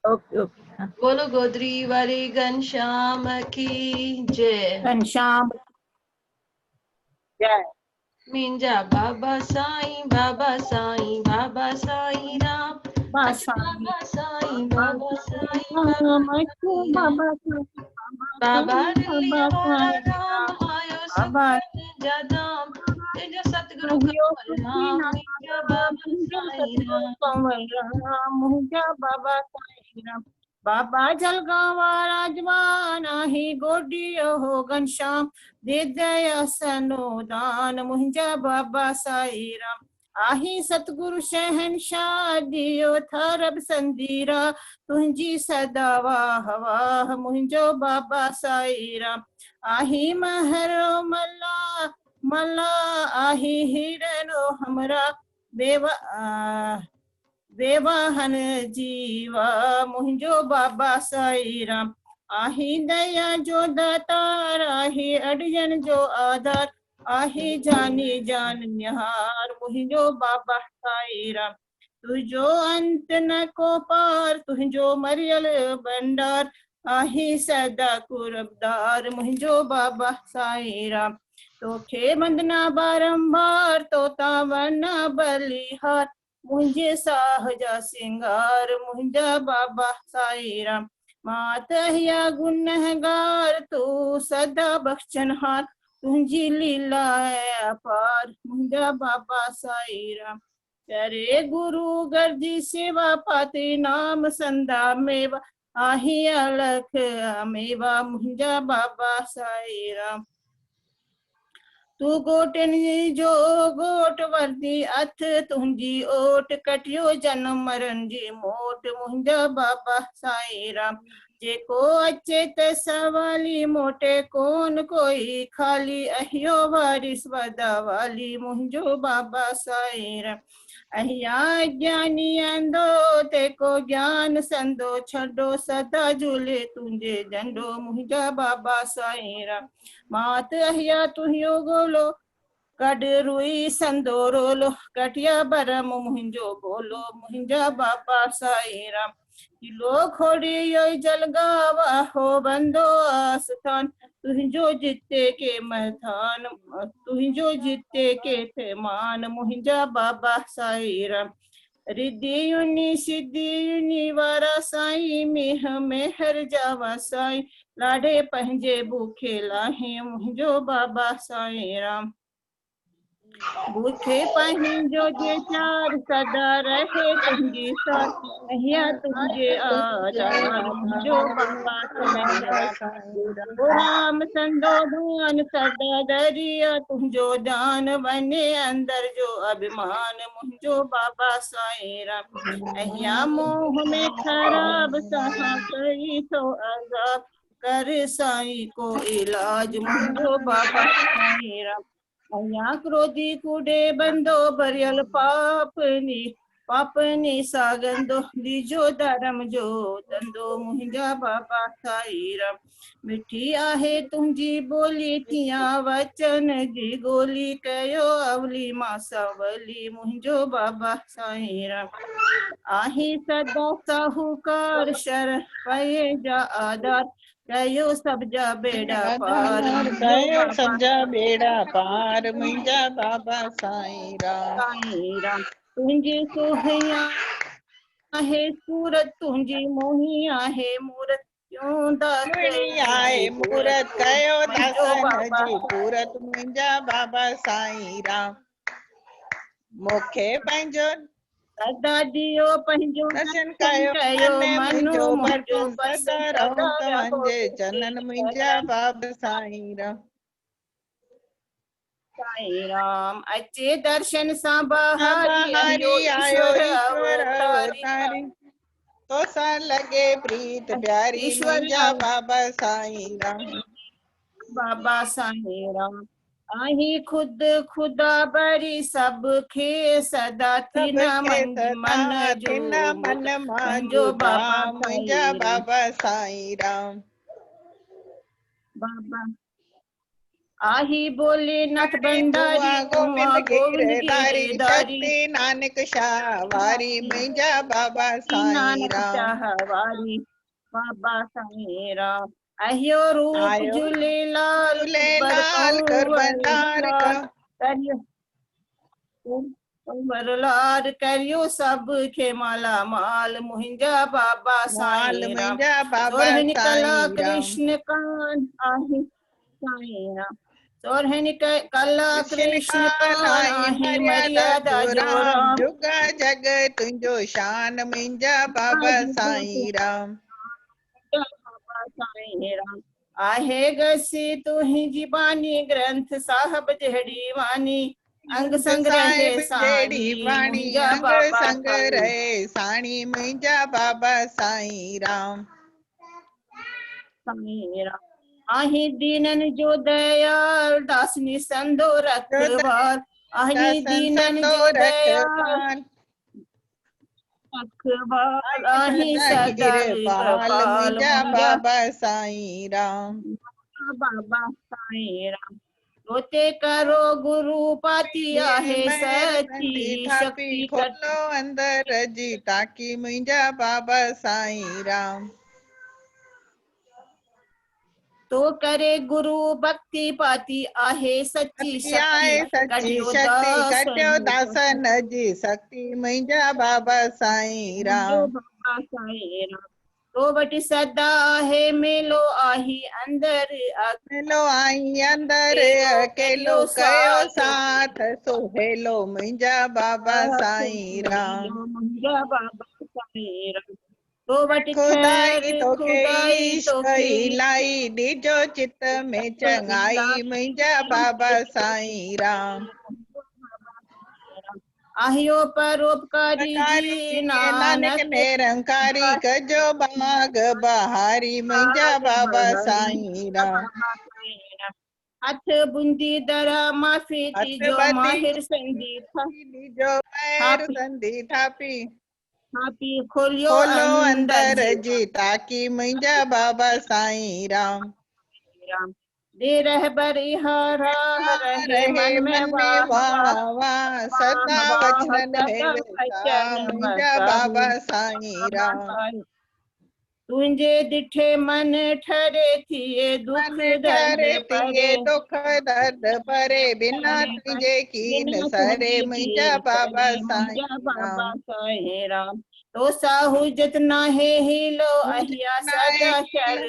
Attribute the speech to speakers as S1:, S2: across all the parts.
S1: Okay okay हाँ।
S2: बोलो गोदरी वाले घनश्याम की जय।
S1: घनश्याम जय।
S2: मिंजा बाबा साईं, बाबा साईं, बाबा साईं राम। अच्छा
S1: बासाई
S2: बाबा साईं, बाबा साईं,
S1: राम,
S2: बाबा साईं राम।
S1: बाबा साई,
S2: बाबा दिल्ली
S1: बाबा
S2: वारा
S1: साई
S2: राम,
S1: राम,
S2: आयो
S1: बाबा
S2: सुखमन जादाम। तेजो सतगुरु
S1: कहियो
S2: कमल
S1: सुखी
S2: राम,
S1: ना
S2: मिंजा
S1: राम,
S2: बाबा
S1: मुझे
S2: साईं
S1: सतगुरु
S2: राम।
S1: कंवर राम, मुझे बाबा साई राम। बाबा जलगावा राजवान ही गोडियो हो घनश्याम, दे दया सनो दान मुझे बाबा साई राम। आही सतगुरु शहनशाह दियो थरब संदीरा, तुझी सदा वाह वाह मुझो बाबा साई राम। आही महरो मल्ला मला, आही हिरनो हमरा बेवाहन जीवा मुझो बाबा साई राम। आही दया जो दातार, आही अड़जन जो आधार, आही जानी जान निहार मुझो बाबा साई राम। तुझो अंत न को पार, तुझो मरियल भंडार, आही सदा कुरबदार मुझो बाबा साई राम। तोखे वंदना बारंबार, तोता वना बलिहार, मुझे साहजा सिंगार मुझा बाबा साई राम। मात हिया गुनहगार, तू सदा बख्शनहार, तुझी लीला है अपार मुझा बाबा साई राम। करे गुरु गर्जी सेवा, पाते नाम संदा मेवा, आही अलख मेवा मुझा बाबा साई राम। तू गोटन जो गोट वर्दी अथ, तुझी ओट कटियो जन्म मरण जी मोट मुझा बाबा साई राम। जेको अचे त सवाली, मोटे कोन कोई खाली, अहियो वारिस वदा वाली मुझो बाबा साई राम। अहिया ज्ञानी अंधो, तेको ज्ञान संदो छड़ो, सदा झूले तुझे झंडो मुझा बाबा साई राम। मात अहिया तुहियो गोलो, कड रुई संदोरोलो, कटिया बरम मुझो बोलो मुझा बाबा साई राम। किलो खोड़ी यो जलगावा हो बंदो आस्थान, तुझो जिते के मथान, तुझो जिते के थे मान मुझा बाबा साई राम। रिद्धि युनि सिद्धि युनि वारा साईं, मेह मेहर जावा साईं, लाडे पंहिंजे भूखे लाहे मुझो बाबा साई राम। भूखे पंहिंजो जे चार, सदा रहे तुझी साथ, अहिया तुझे आधार मुझो बाबा साई राम। ओ राम संदो दान सदा दरिया, तुझो दान बने अंदर जो अभिमान मुझो बाबा साई राम। अहिया मोह में खराब सहा कई तो अजाब, कर साईं को इलाज मुझो बाबा साई राम। अहिया क्रोधी कूड़े बंदो भरियल पापनी, पापनी सागंदो दीजो धर्म जो धंधो मुझा बाबा साई राम। मिठी आहे तुझी बोली, थिया वचन जी गोली, कयो अवली मां सवली मुझो बाबा साई राम। आही सदा साहूकार, शर पए जा आधार, कयो सब जा बेड़ा पार मुझो
S3: कयो
S1: बाबा
S3: समझा
S1: साई
S3: बेड़ा पार मुंहिंजा बाबा साईं राम।
S1: साईं राम। तुझी सोहैया आहे सूरत, तुझी मोही आहे मूरत, क्यों
S3: मुड़ी
S1: दासन
S3: आए
S1: जी
S3: मूरत,
S1: पूरत
S3: कयो
S1: मुझो
S3: दासन
S1: बाबा
S3: जी पूरत मुंहिंजा बाबा साईं राम। मूंखे पंहिंजो
S1: सदा दियो पंहिंजो
S3: दर्शन
S1: दर्शन
S3: कयो
S1: कयो,
S3: मन
S1: मनु
S3: मुंहिंजो
S1: मुंहिंजो
S3: बटन,
S1: बस
S3: सदा रहूं
S1: सदा रहो
S3: तव्हांजे
S1: तुझे
S3: चरणन मुंहिंजा
S1: शरण
S3: बाबा साईं राम।
S1: साईं राम। अचे दर्शन सां बहारी, अहियो
S3: बहारी आयो
S1: ईश्वर
S3: ईश्वर
S1: अवतारी,
S3: अवतारी, तोसां लॻे प्रीत प्यारी
S1: ईश्वर
S3: मुंहिंजा बाबा साईं राम।
S1: बाबा साईं राम। आही खुद खुदा बरी, सबखे सदा थीना
S3: सबके सदा
S1: मन जो
S3: थिना
S1: मुद,
S3: मन मां
S1: पंहिंजो
S3: जुदा
S1: बाबा
S3: मुंहिंजा
S1: साईं राम।
S3: बाबा साईं राम।
S1: बाबा आही बोले नाथ भंडारी
S3: गोविंद
S1: गोविंद
S3: गिरधारी
S1: गिरधारी
S3: शक्ति नानक शाहवारी मुंहिंजा बाबा साईं
S1: नानक
S3: राम
S1: शाहवारी बाबा साईं राम अहियो रूप
S3: आयो
S1: झूलेलाल
S3: झूलेलाल कुर्बंदार का
S1: करियो वरलाल करियो सब खे माला माल मुंहिंजा बाबा
S3: माल
S1: साईं राम
S3: मुंहिंजा बाबा
S1: सोरहनि कला
S3: साईं राम
S1: कृष्ण कान आहे साईं राम सोरहनि कला कृष्ण कान आहे मर्यादा जो राम
S3: जुगा जग तुंहिंजो शान मुंहिंजा बाबा साईं राम
S1: बाबा साईं राम आहे गसी तुंहिंजी बानी ग्रंथ साहब जहिड़ी वानी अंग संग रहे
S3: साहिब
S1: साणी
S3: जहिड़ी वाणी
S1: मुंहिंजा
S3: अंग
S1: बाबा
S3: संग रहे साणी मुंहिंजा बाबा साईं राम
S1: साईं राम आही दीनन जो दयाल दासनी संदो रखवार आही दीनन जो दयाल रखवार आही सदा कृपाल
S3: मुंहिंजा
S1: मुंहिंजा
S3: बाबा साईं राम
S1: बाबा साईं राम तोते करो गुरु पाती आहे सची शक्ति
S3: खोलो अंदर जी ताकी मुंहिंजा बाबा साईं राम
S1: तो करे गुरु भक्ति पाती आहे सच्ची
S3: आहे
S1: शक्ति
S3: सच्ची
S1: कटियो
S3: शक्ति कटियो
S1: दासन
S3: दासन जी शक्ति मुंहिंजा बाबा साईं राम
S1: बाबा साईं राम तो वटि सदा आहे मेलो आही अंदर
S3: मिलो आई अंदर अकेलो कयो साथ सोहेलो मुंहिंजा बाबा साईं राम
S1: मुंहिंजा बाबा साईं राम तो वटि
S3: खुदाई तो
S1: खुदाई
S3: इश्क इलाई ॾिजो चित में चङाई मुंहिंजा बाबा साईं राम
S1: आहियो परोपकारी जी
S3: नानक निरंकारी कजो बाग बहारी मुंहिंजा बाबा साईं राम
S1: हथ बुंदी दरा माफ़ी ॾिजो माहिर संदी
S3: ॾिजो पैर संदी थापी
S1: थापी खोलियो
S3: खोलो अंदर जी ताकी मुंहिंजा बाबा साईं राम
S1: दे रहबर इहारा रहे मन में वाह
S3: वाह सदा वचन है मुंहिंजा बाबा साईं राम
S1: तुंहिंजे ॾिठे मन ठरे थिए दुख
S3: दर्द परे बिना तुंहिंजे कीन सरे मुंहिंजा बाबा साईं
S1: राम तो साहुजत नाहे हिलो अहिया सदा शर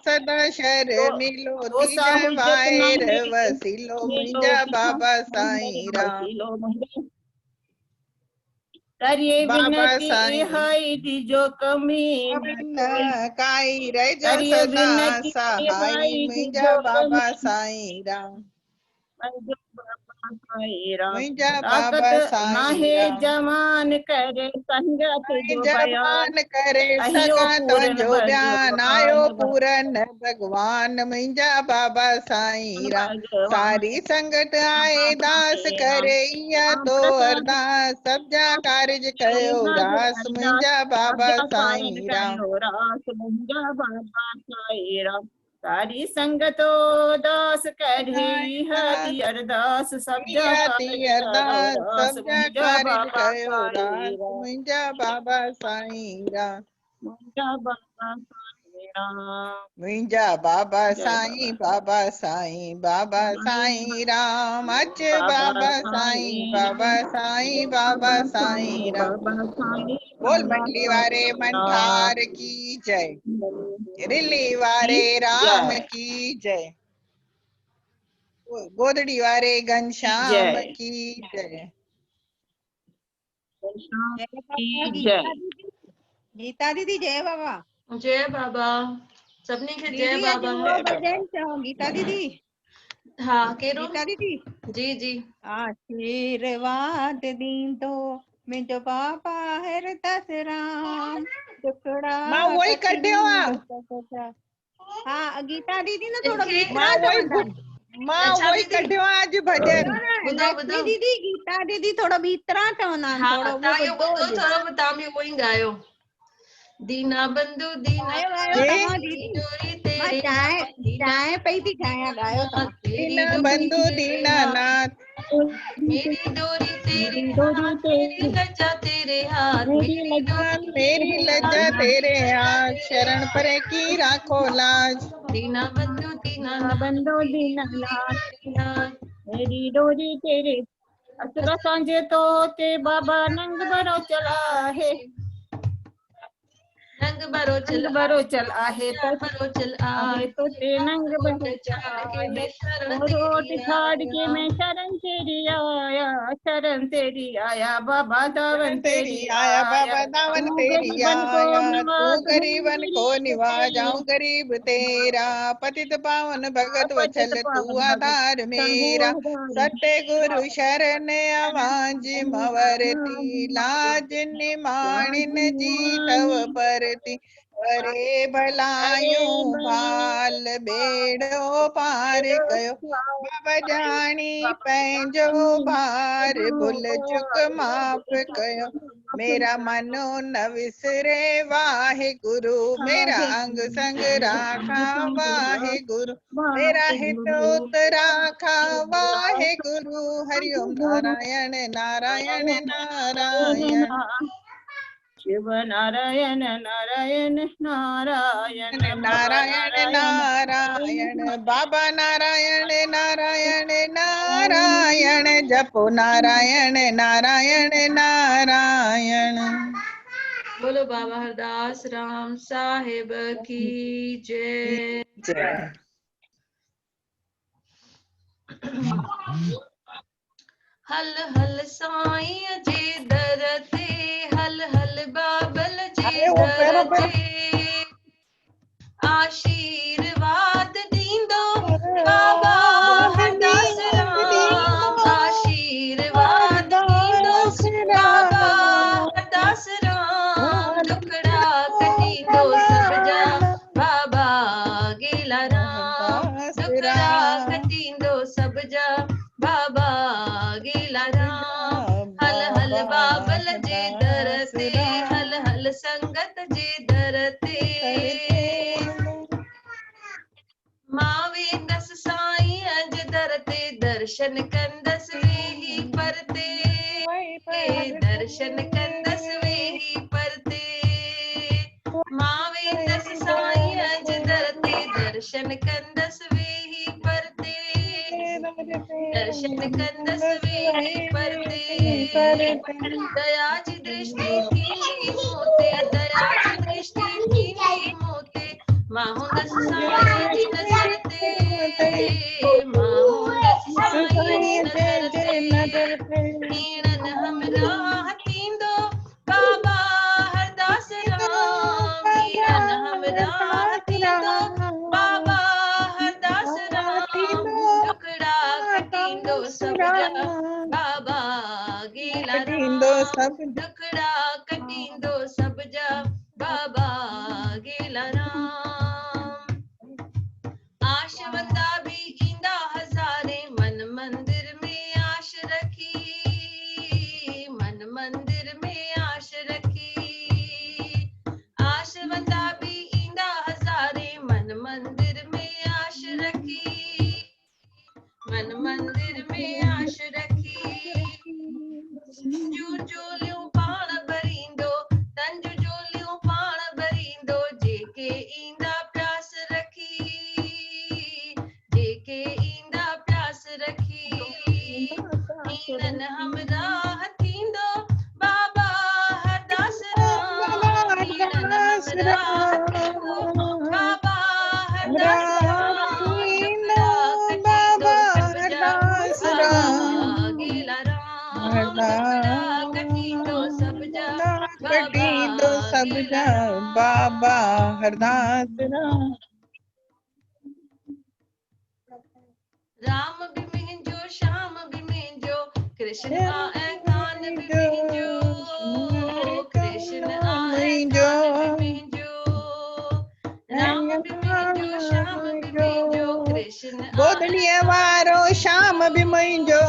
S3: सदा शर मिलो तीजय वाहिर वसीलो मुंहिंजा बाबा साईं राम
S1: करिए विनती हाई ॾिजो कमी
S3: काई रहिजो सदा सहाई मुंहिंजा बाबा साईं राम मुंहिंजा बाबा
S1: नाहे जवान करे संगत जो
S3: जवान करे सगा तुंहिंजो बयान आयो पूरन भगवान मुंहिंजा बाबा साईं राम सारी संगत आए दास करे इहा तो अरदास सब्जा कारज कयो दास मुंहिंजा बाबा साईं राम
S1: मुंहिंजा बाबा साईं राम सारी संगतो दास कढ़े हती अरदास सब्जा
S3: अरदास सब्जा कारज कयो दास मुंहिंजा बाबा साईं राम
S1: मुंहिंजा बाबा साईं राम
S3: मुंहिंजा बाबा साईं बाबा साईं राम अच बाबा साईं बाबा साईं राम बोल मंडली वारे मंठार की जय रिली वारे राम की जय गोदड़ी वारे घनश्याम की जय
S4: गीता दीदी जय बाबा
S2: सभिनी खे जय बाबा
S4: भजन चओ गीता दीदी
S2: हाँ केरो
S4: गीता दीदी
S2: जी जी
S4: आशीर्वाद दींदो मुंहिंजो बाबा हरदस राम टुकड़ा
S3: मां वही कढियो आ
S4: हाँ गीता दीदी ना थोड़ा
S3: मां वही कढियो आ अॼु भजन
S4: लक्ष्मी दीदी गीता दीदी थोड़ा भीतरा चवंदा आहिनि थोड़ो
S2: थोरो तां बि उहो ई गायो दीना बंधु दीना
S4: गायो गायो
S3: जी
S4: तव्हां दीदी
S2: डोरी
S4: मां
S2: तेरे
S4: चांहि
S2: दीना
S4: चांहि पई थी ठाहियां गायो तव्हां
S2: तेरी
S3: दीना
S2: डोरी
S3: बंधु
S2: तेरे हाथ
S3: दीनानाथ
S2: मेरी डोरी तेरे
S1: मेरी डोरी
S2: हाथ मेरी
S1: तेरी
S2: लज्जा तेरे हाथ
S1: मेरी
S2: मेरी
S1: लज्जा
S3: नाथ
S2: डोरी
S3: मेरी
S2: तेरे
S3: लज्जा
S2: हाथ
S3: तेरे हाथ शरण परे की राखो लाज
S2: दीना बंधु दीना
S1: ना बंदो दीना नाथ
S2: तेरे हाथ
S1: मेरी डोरी तेरे असुर सांझे तो ते बाबा नंग भरो चला है
S2: रंग भरो चल
S1: नंग भरो चल आहे तो
S2: भरो चल
S1: आहे तो ते नंग भरो
S2: छाड़ के
S1: चला
S2: मैं
S1: है
S2: शरण
S1: और रोटी
S2: तेरी
S1: छाड़ के
S2: आया
S1: मैं शरण तेरी आया शरण तेरी आया बाबा
S3: शरण
S1: दावन
S3: तेरी
S1: तेरी
S3: आया
S1: आया
S3: बाबा दावन
S1: तू
S3: तेरी
S1: गरीबन को
S3: आया तू
S1: नवाज हूँ
S3: गरीबन को
S1: गरीब
S3: निवाज
S1: तेरी
S3: जाऊं गरीब तेरा पतित पावन भगत
S1: पतित
S3: वत्सल तू
S1: पावन भगत
S3: आधार
S1: संगो
S3: मेरा
S1: हजारी
S3: सत्य गुरु शरण आवाज मवरती लाज निमाणिन जी तव परती करे भलायूं भाल बेड़ो पार कयो बाबा जानी पंहिंजो भार भुल चुक माफ़ कयो मेरा मनो न विसरे वाहे गुरु मेरा अंग संग राखा वाहे गुरु मेरा हितोत राखा वाहे गुरु हरिओम नारायण नारायण नारायण
S1: शिव नारायण नारायण नारायण बाबा
S3: नारायण नारायण बाबा नारायण नारायण नारायण जपो नारायण नारायण नारायण
S2: बोलो बाबा हरदास राम साहेब की जय
S3: जय
S2: हल हल साईं जे दर ते हल हल बाबल जे
S3: अरे वो
S2: दर
S3: पैरों पैरों
S2: ते आशीर्वाद दींदो बाबा हरदास राम आशीर्वाद दींदो बाबा हरदास राम दुखड़ा कटींदो सब जा बाबा गेला राम दुखड़ा कटींदो सब जा बाबा गेला राम हल हल बाबल जे दर ते हल हल संगत जे दर ते मावे दस साईं अज दर ते दर्शन कंदस वेही परते दर्शन कंदस वेही परते मावे दस साईं अज दर ते दर्शन कंदस वेही परते दर्शन कंदस वेही परते दया जी दृष्टि थींदी मोते दया जी दृष्टि थींदी मोते माहूं दस साईं जी नज़र ते माहूं दस साईं जी नज़र ते हीणन हमराह थींदो बाबा हरदास राम हीणन हमराह थींदो बाबा हरदास राम दुखड़ा कटींदो सब जा बाबा गेला
S3: कटींदो
S2: राम
S3: सब
S2: दुखड़ा कटींदो सब जा बाबा गेला राम आशवंदा भी ईंदा हज़ारे मन मंदिर में आश रखी मन मंदिर में आश रखी आशवंदा भी ईंदा हज़ारे मन मंदिर में आश रखी मन मंदिर में आश रखी तंजू जोलियूं पाण भरींदो तंजू जोलियूं पाण भरींदो जेके ईंदा प्यास रखी जेके ईंदा प्यास रखी हीणन हमराह थींदो बाबा हरदास राम हीणन हमराह थींदो बाबा हरदास राम दुखड़ा कटींदो सब जा बाबा गेला राम दुखड़ा कटींदो सब जा
S3: कटींदो सब जा बाबा हरदास राम
S2: राम भी मुंहिंजो श्याम भी मुंहिंजो कृष्ण ऐं कान भी मुंहिंजो कृष्ण ऐं कान भी मुंहिंजो राम भी मुंहिंजो श्याम भी मुंहिंजो कृष्ण
S3: गोदड़ीअ वारो श्याम बि मुंहिंजो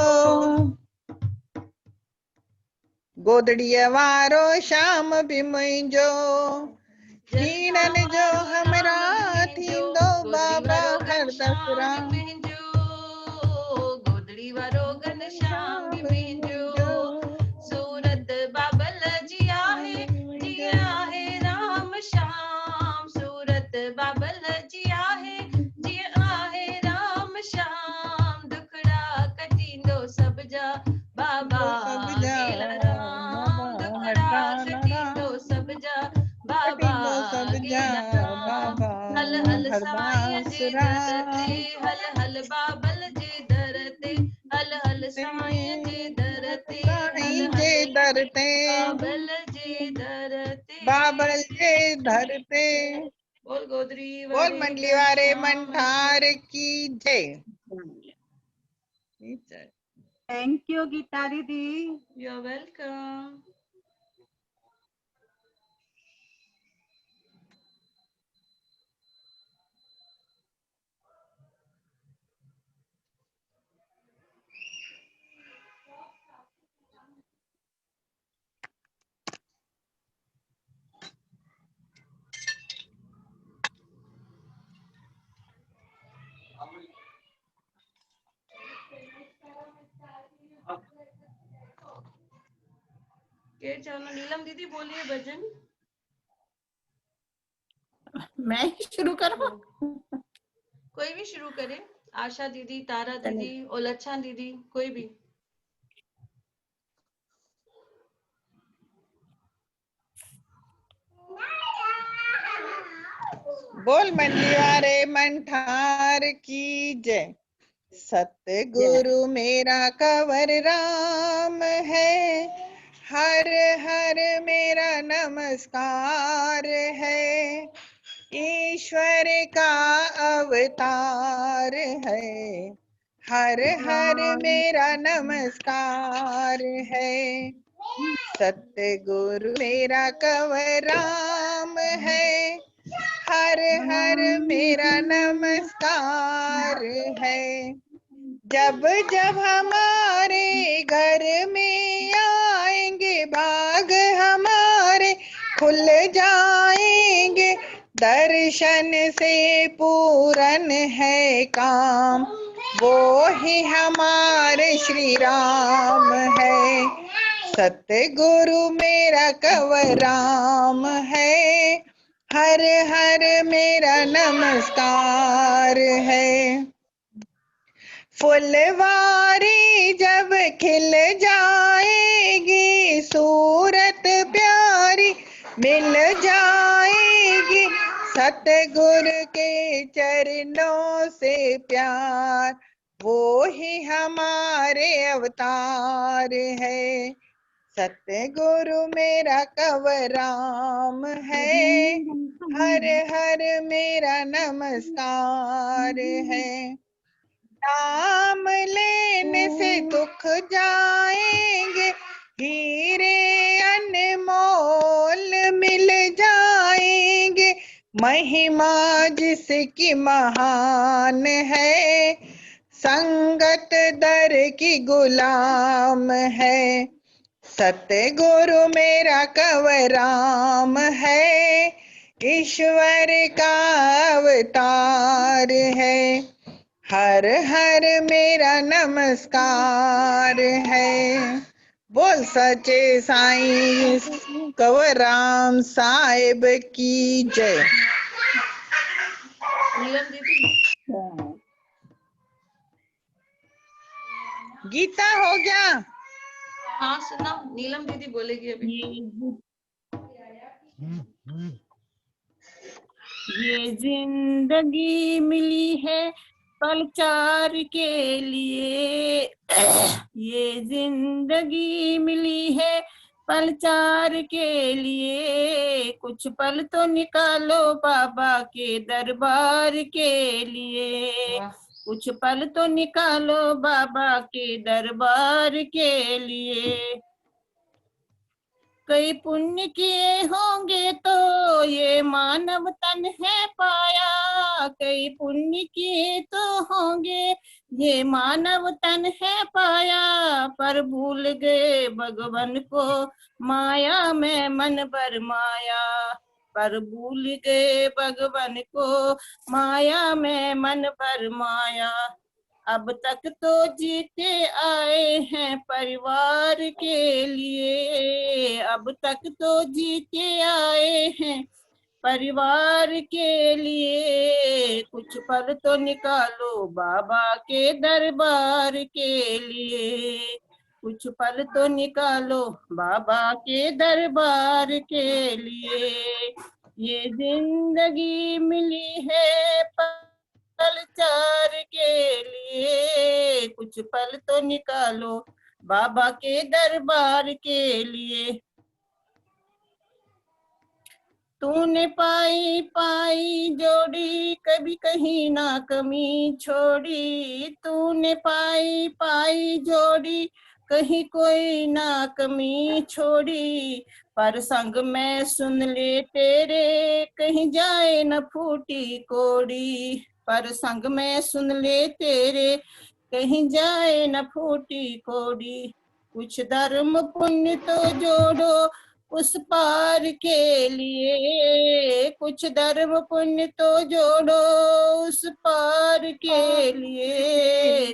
S3: गोदड़ीअ वारो श्याम बि मुंहिंजो पूरन जो हमरा थींदो बाबा हर दसरा
S2: गोदड़ी वारो घनश्याम मुंहिंजो सूरत बाबल जी आहे जिया है राम श्याम सूरत बाबल जी आहे जिया है राम श्याम दुखड़ा कटींदो सब जा बाबा गेला राम दुखड़ा कटींदो सब जा बाबा गेला राम हल हल साईं जे दर ते हल हल बाबल जे दर ते हल हल साईं जे दर ते
S3: साईं जे दर ते
S2: बाबल जे दर ते
S3: बाबल जे दर ते
S2: बोल गोदरी
S3: बोल मंडली वारे मंठार की जय।
S4: थैंक यू गीता दीदी।
S2: You are welcome. के चलो नीलम दीदी बोलिए भजन।
S1: मैं ही शुरू करूँ?
S2: कोई भी शुरू करे, आशा दीदी, तारा दीदी, ओलच्छा दीदी, कोई भी।
S3: बोल मंडली वारे मंठार की जय। सतगुरु मेरा कंवर राम है, हर हर मेरा नमस्कार है, ईश्वर का अवतार है, हर हर मेरा नमस्कार है। सतगुरु मेरा कंवर राम है, हर हर मेरा नमस्कार है। जब जब हमारे घर में आएंगे भाग हमारे खुल जाएंगे, दर्शन से पूरन है काम, वो ही हमारे श्री राम है। सतगुरु मेरा कंवर राम है, हर हर मेरा नमस्कार है। फुलवारी जब खिल जाएगी, सूरत प्यारी मिल जाएगी, सतगुरु के चरणों से प्यार, वो ही हमारे अवतार है। सतगुरु मेरा कंवर राम है, हर हर मेरा नमस्कार है। नाम लेने से दुख जाएंगे, हीरे अनमोल मिल जाएंगे, महिमा जिसकी महान है, संगत दर की गुलाम है। सतगुरु मेरा कंवर राम है, ईश्वर का अवतार है, हर हर मेरा नमस्कार है। बोल सचे साईं कंवर राम साहिब की जय।
S2: नीलम दीदी।
S3: गीता हो गया?
S2: हाँ सुना, नीलम दीदी बोलेगी अभी।
S1: ये जिंदगी मिली है पलचार के लिए, ये जिंदगी मिली है पलचार के लिए, कुछ पल तो निकालो बाबा के दरबार के लिए, कुछ पल तो निकालो बाबा के दरबार के लिए। कई पुण्य किए होंगे तो ये मानव तन है पाया, कई पुण्य किए तो होंगे ये मानव तन है पाया, पर भूल गए भगवान को माया में मन भरमाया, पर भूल गए भगवान को, माया में मन भर माया। अब तक तो जीते आए हैं परिवार के लिए, अब तक तो जीते आए हैं परिवार के लिए। कुछ पल तो निकालो बाबा के दरबार के लिए, कुछ पल तो निकालो बाबा के दरबार के लिए। ये जिंदगी मिली है पलचार के लिए, कुछ पल तो निकालो बाबा के दरबार के लिए। तूने पाई पाई जोड़ी कभी कहीं ना कमी छोड़ी, तूने पाई पाई जोड़ी कहीं कोई ना कमी छोड़ी। पर संग में सुन ले तेरे कहीं जाए न फूटी कोड़ी, पर संग में सुन ले तेरे कहीं जाए न फूटी कोड़ी। कुछ धर्म पुण्य तो जोड़ो उस पार के लिए, कुछ धर्म पुण्य तो जोड़ो उस पार के लिए।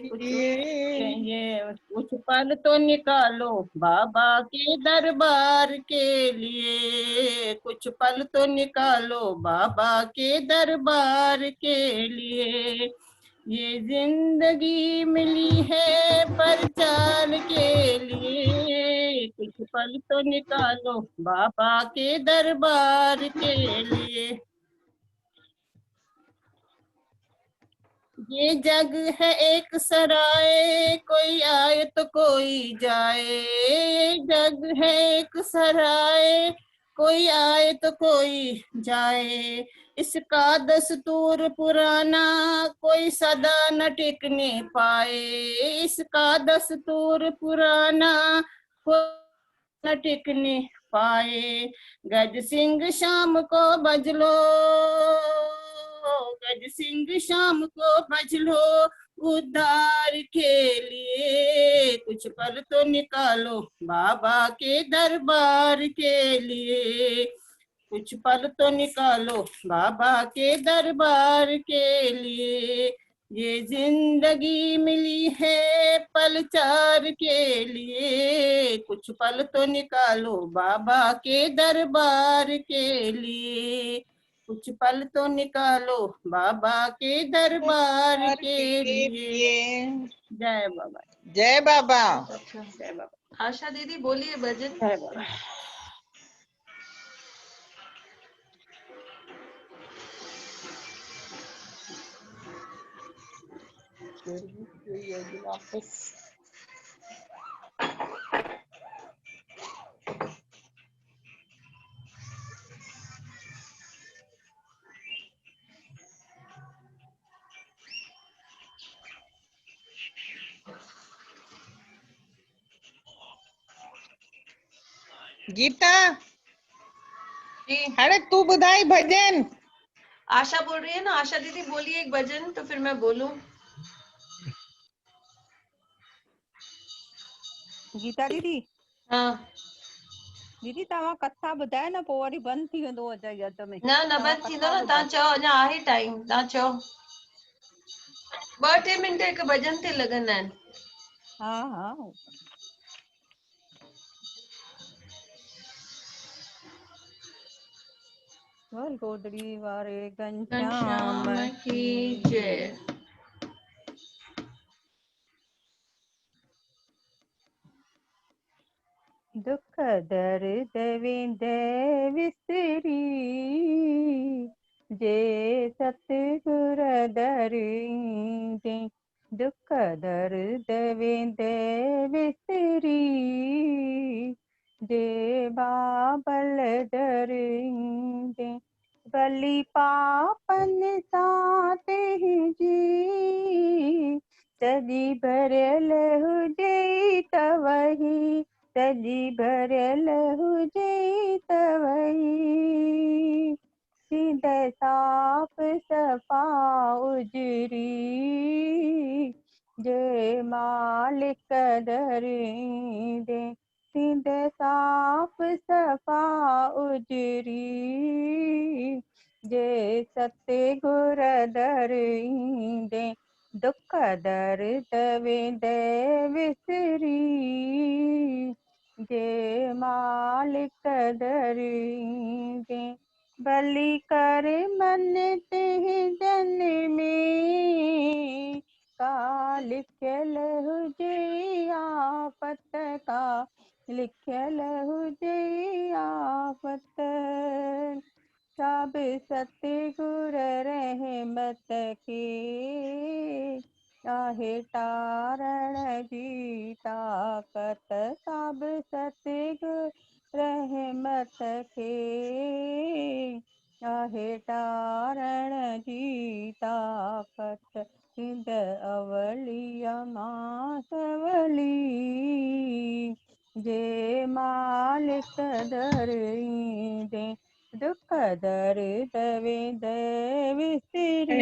S1: कुछ पल तो निकालो बाबा के दरबार के लिए, कुछ पल तो निकालो बाबा के दरबार के लिए। ये जिंदगी मिली है परचाल के लिए, कुछ पल तो निकालो बाबा के दरबार के लिए। ये जग है एक सराय, कोई आए तो कोई जाए। ये जग है एक सराय, कोई आए तो कोई जाए। इसका दस्तूर पुराना कोई सदा न टिकने पाए, इसका दस्तूर पुराना कोई न टिकने पाए। गज सिंह शाम को बजलो, गज सिंह शाम को बजलो उद्धार के लिए। कुछ पल तो निकालो बाबा के दरबार के लिए, कुछ पल तो निकालो बाबा के दरबार के लिए। ये जिंदगी मिली है पलचार के लिए, कुछ पल तो निकालो बाबा के दरबार के लिए, कुछ पल तो निकालो बाबा के दरबार के लिए। जय बाबा,
S3: जय बाबा।
S2: अच्छा,
S1: जय बाबा।
S2: आशा दीदी बोलिए भजन।
S1: जय बाबा।
S3: वापस गीता,
S2: जी
S3: अरे तू बुधाई भजन।
S2: आशा बोल रही है ना, आशा दीदी बोलिए एक भजन तो फिर मैं बोलूं।
S4: गीता दीदी,
S2: हाँ
S4: दीदी तव्हां कथा ॿुधाए न पोइ वरी बंदि थी वेंदो अॼु अध में।
S2: न न
S4: तव्हां
S2: बंदि थींदो
S4: कथा
S2: न, तव्हां
S4: ॿुधायो।
S2: चओ अञा आहे टाइम, तव्हां चओ। 2-3 मिंट हिकु भजन ते लॻंदा आहिनि।
S4: हा हा बोल गोदड़ी वारे घनश्याम
S2: घनश्याम की जय।
S4: दुख दर्द विंदे विसरी, जे सतगुर दरींदे। दुख दर्द विंदे विसरी, जे बाबल दरींदे। भली पापन साथ जी, तजी भरियल हुजे तवही, तजी भरियल हुजे तवही। हृदय साफ सफा उजरी, जय मालिक दरींदे। थींदे साफ़ सफ़ा उजरी जे सतगुर दर ईंदे दुख दर्द वेंदे विसरी जे मालिक दर ईंदे भली कर मन जन में का लिखियल हुजे आफत का लिखियल हुजे आफत सब सतगुर रहमत के आहे तारण जी ताकत सब सतगुर रहमत के आहे तारण जी ताकत हिंद अवलिया मां सवली जे मालिक दर ईंदे दुख दर्द वेंद विसरी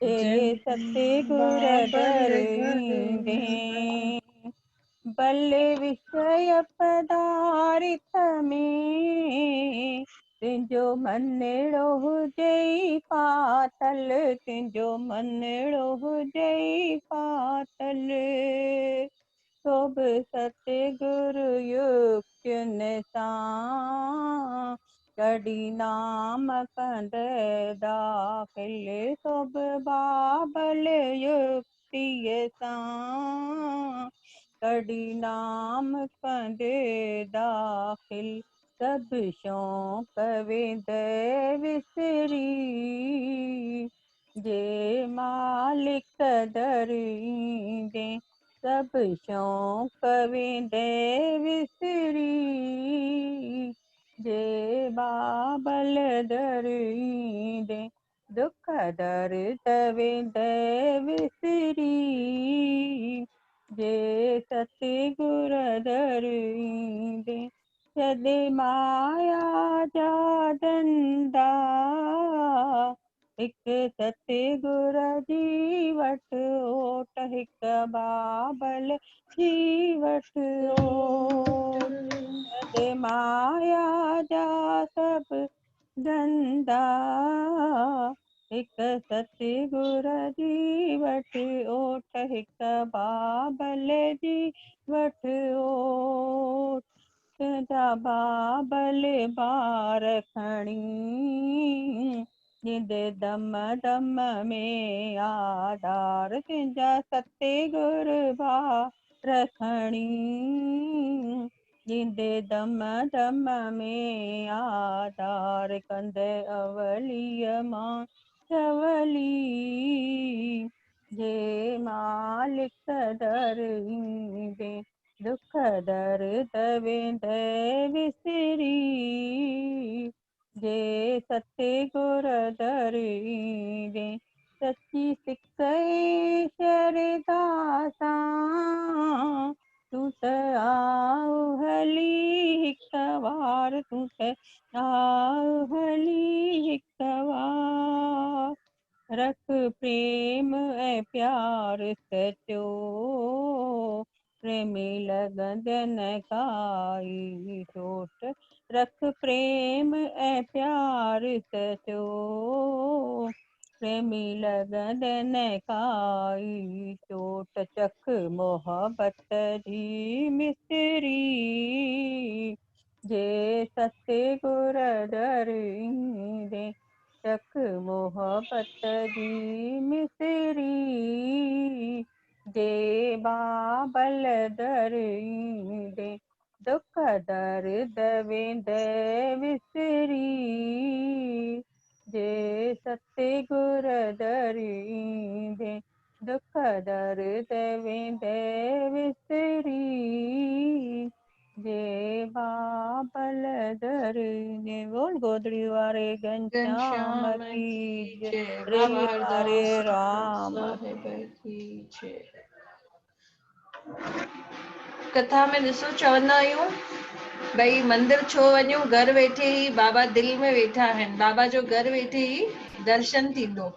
S4: जे सतगुर दर ईंदे बल विषय पदार्थ में तुंहिंजो मनड़ो हुजे पातल तुंहिंजो मनड़ो हुजे पातल सोभ सतगुरु युक्तियुनि सां कॾहिं नाम कंद दाख़िल सोभ बाबल युक्तिअ सां कॾहिं नाम कंद दाख़िल सभु शौक़ वेंद विसरी जे मालिक दर ईंदे सभु शौक़ वेंदे विसरी जे बाबल दर ईंदे दुख दर्द वेंदे विसरी जे सतगुर दर ईंदे सदे माया जा धंधा हिक सतगुर जी वट ओट हिक बाबल जी वट ओट सदे माया जा सभु धंधा हिक सतगुर जी वट ओट हिक बाबल जी वट ओट तुंहिंजा बाबल बार खणी जिंदे दम दम में आधार तुंहिंजा सतगुर बार खणी जिंदे दम दम में आधार कंद अवलीअ मां सवली जे मालिक दर ईंदे दुख दर्द वेंद विसरी जे सतगुर दर ईंदे सची सिक शरदा सां तूं त आउ हली हिक वार तूं त आउ हली हिक वार रख प्रेम ऐं प्यार सचो प्रेमी लॻंदन काई चोट रख प्रेम ऐं प्यार सचो प्रेमी लॻंदन काई चोट चख मोहबत जी मिसरी जे सतगुर दर ईंदे चख मोहबत जी मिसरी जे बाबल दर ईंदे दुख दर्द वेंद विसरी जे सतगुर दर ईंदे दुख दर्द वेंद विसरी जे बाबल दर ईंदे बोल गोदड़ी वारे घनश्याम की जय रे हरे राम
S2: कथा में ॾिसो चवंदा आहियूं भई मंदिर छो वञूं घर वेठे ई बाबा दिल में वेठा आहिनि बाबा जो घर वेठे ई दर्शन थींदो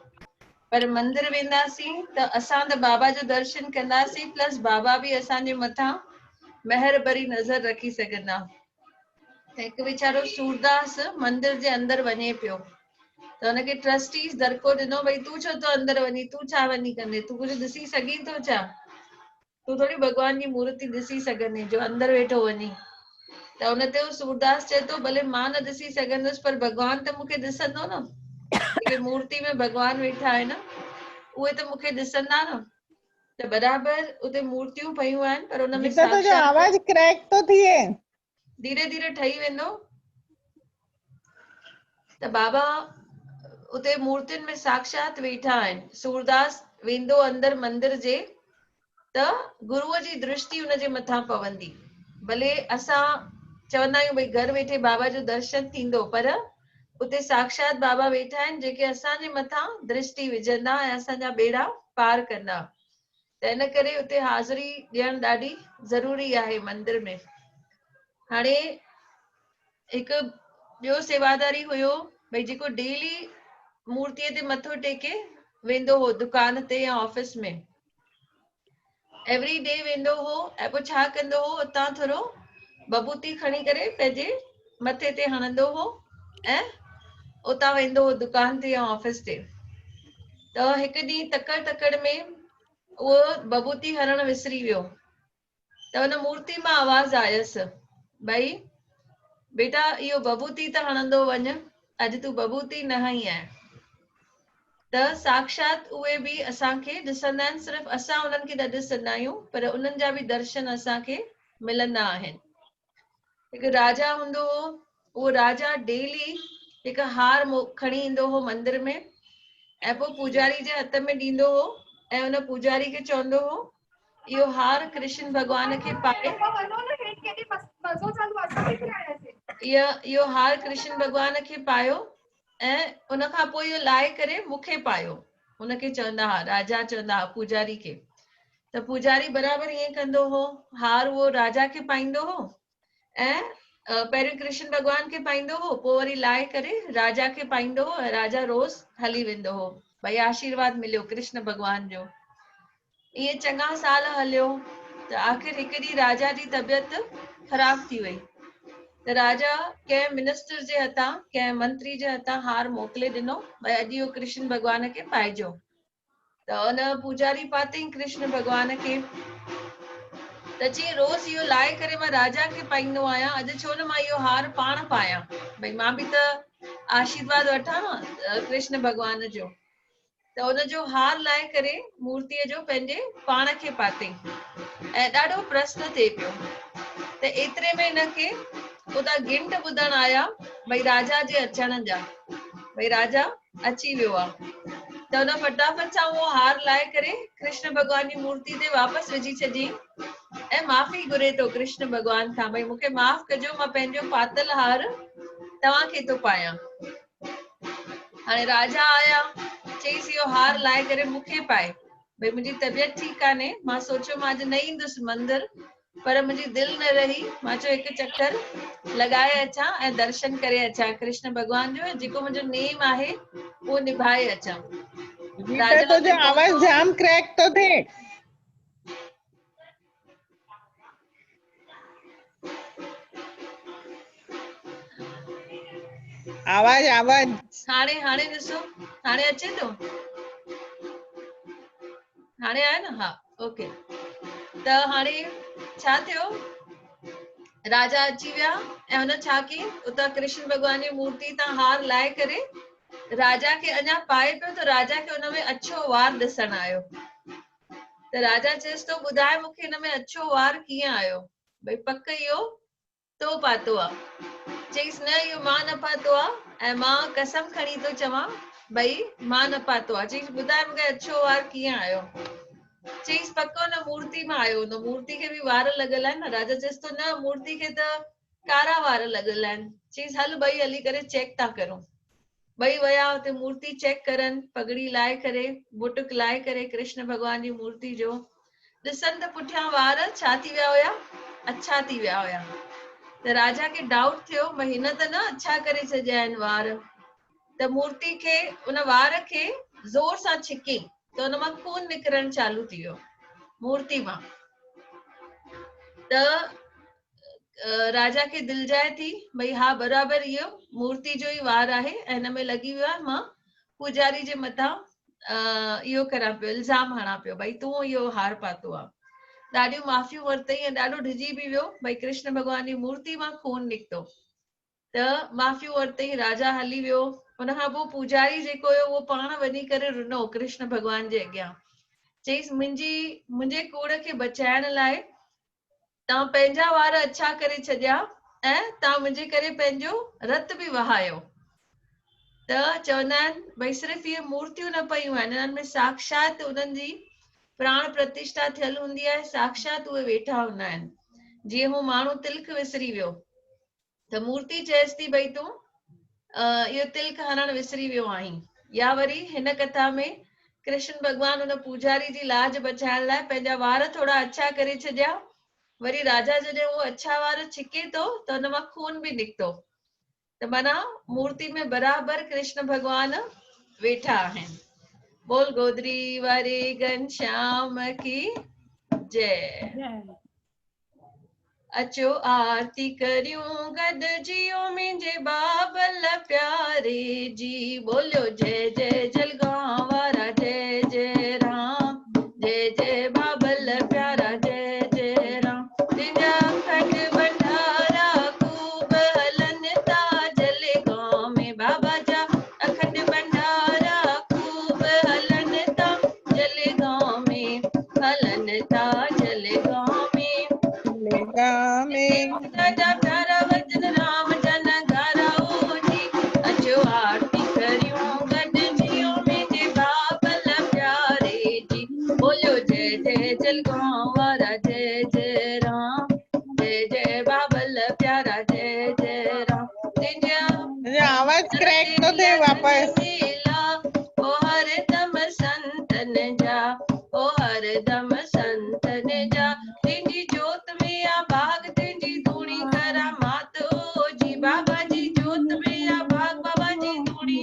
S2: पर मंदिर वेंदासीं त असां त बाबा जो दर्शन कंदासीं, प्लस बाबा भी असांजे मथां महर भरी नज़र रखी सघंदा। हिकु वीचारो सूरदास मंदिर जे अंदर वञे पियो त हुनखे ट्रस्टीज़ दरको ॾिनो, भई तूं छो तो अंदर वञी, तूं छा वञी कंदे, तूं कुझु ॾिसी सघीं थो छा, तूं थोड़ी भगवान जी मूर्ति ॾिसी सघंदे जो अंदर वेठो वञी। त हुन ते सूरदास चए थो भले मां न ॾिसी सघंदुसि पर भगवान त मूंखे ॾिसंदो न, जेके मूर्ति में भगवान वेठा आहिनि उहे त मूंखे ॾिसंदा न। त बराबर उते मूर्तियूं पयूं आहिनि पर उन में
S3: गीता तुंहिंजो
S2: साक्षात
S3: आवाज क्रैक तो थिए।
S2: धीरे धीरे ठही वेंदो। त बाबा उते मूर्तियुनि में साक्षात वेठा आहिनि। सूरदास वेंदो अंदर मंदिर जे त गुरुअ जी दृष्टि हुनजे मथां पवंदी। भले असां चवंदा आहियूं भई घर वेठे बाबा जो दर्शन थींदो, पर उते साक्षात बाबा वेठा आहिनि जेके असांजे मथां दृष्टि विझंदा ऐं असांजा बेड़ा पार कंदा। त इन करे उते हाज़िरी ॾियण ॾाढी ज़रूरी आहे मंदिर में। हाणे हिकु ॿियो सेवादारी हुयो भई जेको डेली मूर्तिअ ते मथो टेके वेंदो हो दुकान ते या ऑफिस में, एवरी डे वेंदो हो ऐं पोइ छा कंदो हो, उतां थोरो बबूती खणी करे पंहिंजे मथे ते हणंदो हो ऐं उतां वेंदो हो दुकान ते या ऑफिस ते। त हिकु ॾींहुं तकड़ में उहो बबूती हणण विसरी वियो त हुन मूर्ति मां आवाज़ आयसि, भई बेटा इहो बबूती त हणंदो वञ, अॼु तूं बबूती न हई आहे। त साक्षात उहे बि असांखे ॾिसंदा आहिनि, सिर्फ़ु असां उन्हनि खे न ॾिसंदा आहियूं पर उन्हनि जा बि दर्शन असांखे मिलंदा आहिनि। हिकु राजा हूंदो हो, उहो राजा डेली हिकु हार खणी ईंदो हो मंदिर में ऐं पोइ पुजारी जे हथ में ॾींदो हो ऐं हुन पुजारी खे चवंदो हो इहो हार कृष्ण भॻवान खे पाए, इहो हार कृष्ण भॻवान खे पायो ऐं उन खां पोइ इहो लाहे करे मूंखे पायो। हुनखे चवंदा हुआ, राजा चवंदा हुआ पुजारी खे। त पुजारी बराबरि ईअं कंदो हो, हार उहो राजा खे पाईंदो हो ऐं पहिरियों कृष्ण भॻवान खे पाईंदो हो, पोइ वरी लाहे करे राजा खे पाईंदो हो ऐं राजा रोज़ हली वेंदो हो, भई आशीर्वाद मिलियो कृष्ण भॻवान जो। इहे चङा साल हलियो त आख़िर हिकु ॾींहुं राजा जी तबियत ख़राब थी वई त राजा कंहिं मिनिस्टर जे हथां कंहिं मंत्री जे हथां हार मोकिले ॾिनो, भई अॼु इहो कृष्ण भॻवान खे पाइजो। त हुन पुजारी पातई कृष्ण भॻवान खे, त चई रोज़ इहो लाहे करे मां राजा खे पाईंदो आहियां, अॼु छो न मां इहो हार पाण पायां, भई मां बि त आशीर्वाद वठां न कृष्ण भॻवान जो। त हुनजो हार लाहे करे मूर्तिअ जो पंहिंजे पाण खे पातई ऐं ॾाढो प्रश्न थिए पियो। त एतिरे में हिनखे उतां गिंट ॿुधण आया भई राजा जे अचण जा, भई राजा अची वियो आहे। त हुन फटाफट सां उहो हार लाहे करे कृष्ण भॻवान जी मूर्ति ते वापसि विझी छॾी ऐं माफ़ी घुरे थो कृष्ण भॻवान खां, भई मूंखे माफ़ कजो, मां पंहिंजो पातल हार तव्हांखे थो पायां। हाणे राजा आया, चईसि इहो हार लाहे करे मूंखे पाए, भई मुंहिंजी तबियत ठीकु कान्हे, मां सोचियो मां अॼु न ईंदुसि मंदिर पर मुंहिंजी दिलि न रही, मां चयो हिकु चक्कर लॻाए अचां ऐं दर्शन करे अचां कृष्ण भॻवान जो, जेको मुंहिंजो नेम आहे उहो निभाए अचां।
S3: गीता
S2: राजा हुते
S3: तुंहिंजो आवाज
S2: पहुतो,
S3: जाम क्रैक तो थिए। आवाज
S2: हाणे ॾिसो, हाणे अचे थो, हाणे आहे न, हा ओके। त हाणे छा थियो, राजा अची विया ऐं हुन छा कई, उतां कृष्ण भॻवान जी मूर्ति तां हार लाहे करे राजा खे अञा पाए पियो त राजा खे हुन में अछो वार ॾिसण आयो। त राजा चएसि थो ॿुधाए मूंखे हिन में अछो वार कीअं आयो, भई पक इहो तो पातो आहे। चईसि न इहो मां न पातो आहे ऐं मां कसम खणी थो चवां भई मां न पातो आहे। चईसि ॿुधाए मूंखे अछो वार कीअं आयो, चईसि पको न मूर्ति मां आयो, न मूर्ति खे बि वार लॻल आहिनि न। राजा चएसि थो न मूर्ति खे त कारा वार लॻल आहिनि। चईसि हल ॿई हली करे चेक था करूं। ॿई विया हुते मूर्ति चेक करनि, पगड़ी लाहे करे बुटुक लाहे करे कृष्ण भॻवान जी मूर्ति जो ॾिसनि त पुठियां वार छा थी विया हुया, अच्छा थी विया हुया। त राजा खे डाउट थियो भई हिन त न अच्छा करे छॾिया आहिनि वार, त मूर्ति खे उन वार खे ज़ोर सां छिकी त हुन मां खून निकिरण चालू थी वियो मूर्ति मां। त राजा खे दिल जाए थी भई हा बराबर इहो मूर्ति जो ई वार आहे ऐं हिन में लगी वियो आहे, मां पुजारी जे मथां इहो करा पियो, इल्जाम हणा पियो भई तूं इहो हार पातो आहे। ॾाढियूं माफ़ियूं वरितई ऐं ॾाढो ढिजी बि वियो भई कृष्ण भॻवान जी मूर्ति मां खून निकितो। त माफ़ियूं वरितई, राजा हली वियो। हुनखां पोइ पुजारी जेको हुयो उहो पाण वञी करे रुनो कृष्ण भॻवान जे अॻियां, चईसि मुंहिंजे कूड़ खे बचाइण लाइ तव्हां पंहिंजा वार अच्छा करे छॾिया ऐं तव्हां मुंहिंजे करे पंहिंजो रत बि वहायो। त चवंदा आहिनि भई सिर्फ़ु इहे मूर्तियूं न पयूं आहिनि, इन्हनि में साक्षात उन्हनि जी प्राण प्रतिष्ठा थियल हूंदी आहे, साक्षात उहे वेठा हूंदा आहिनि। जीअं हू माण्हू तिलक विसरी वियो त मूर्ति चएसि थी भई तूं इहो तिलक हणण विसरी वियो आहीं। या वरी हिन कथा में कृष्ण भॻवान हुन पुजारी जी लाज बचाइण लाइ पंहिंजा वार थोड़ा अच्छा करे छॾिया। वरी राजा जॾहिं उहो अच्छा वार छिके थो त हुन मां खून बि निकितो। त माना मूर्ति में बराबर कृष्ण भॻवान वेठा आहिनि। बोल गोदरी वारे घनश्याम की जय।
S1: जय।
S2: अचो आरती करियूं गॾिजियो मुंहिंजे बाबल प्यारे जी। बोलियो जय जय जलगांव वारा जय जय राम, जय जय बाबल प्यारा जय जय राम। तुंहिंजा खंड भंडारा खूब हलन था जलगांव में, बाबा जा अखंड भंडारा खूब हलन था जलगांव में, हलन था जलगांव में। ॾाढा प्यारा वचन राम जन ॻाराओ जी। अचो आरती करियूं गॾिजियो मुंहिंजे बाबल प्यारे जी। बोलियो जय जय जलगांव वारा जय जय राम, जय जय बाबल प्यारा जय जय राम। तुंहिंजा
S3: आवाज क्रैक तो थे वापस।
S2: ओ हरदम संतन जा, ओ हरदम संतन जा। तुंहिंजी जोत में आ भाग तुंहिंजी धूणी करामात ओ जी। बाबा जी जोत में आ भाग बाबा जी धूणी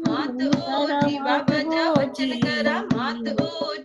S2: मात ओ जी। बाबा जा वचन करामात ओ